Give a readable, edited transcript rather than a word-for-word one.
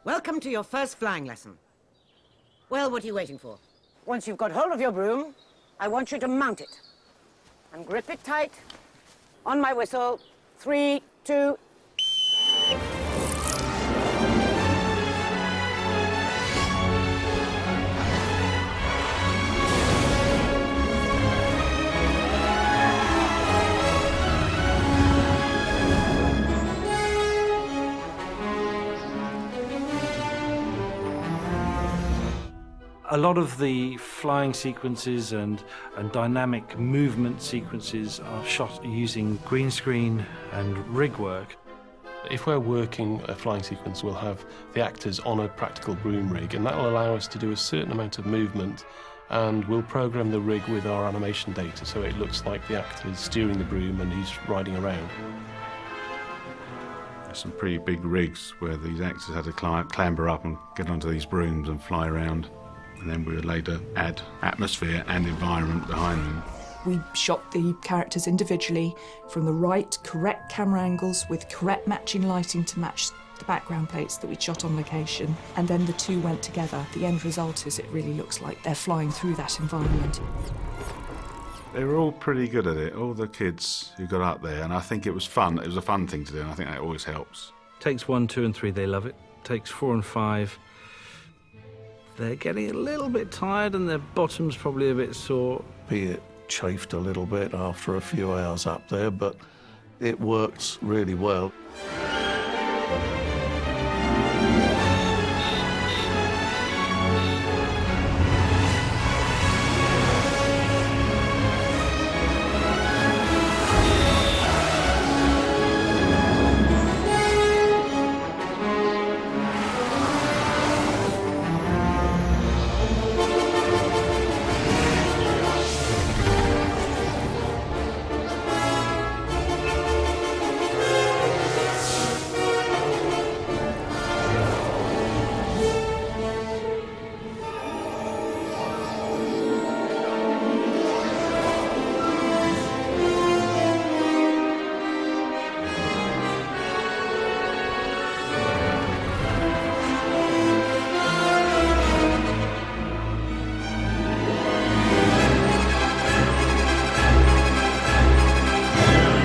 Welcome to your first flying lesson. Well, what are you waiting for? Once you've got hold of your broom, I want you to mount it. And grip it tight. On my whistle. 3, 2... A lot of the flying sequences and dynamic movement sequences are shot using green screen and rig work. If we're working a flying sequence, we'll have the actors on a practical broom rig, and that will allow us to do a certain amount of movement, and we'll program the rig with our animation data so it looks like the actor is steering the broom and he's riding around. There's some pretty big rigs where these actors had to clamber up and get onto these brooms and fly around. And then we would later add atmosphere and environment behind them. We shot the characters individually from the right, correct camera angles with correct matching lighting to match the background plates that we shot on location. And then the two went together. The end result is it really looks like they're flying through that environment. They were all pretty good at it, all the kids who got up there, and I think it was fun. It was a fun thing to do, and I think that always helps. Takes 1, 2 and 3, they love it. Takes 4 and 5. They're getting a little bit tired and their bottom's probably a bit sore. Be it chafed a little bit after a few hours up there, but it works really well.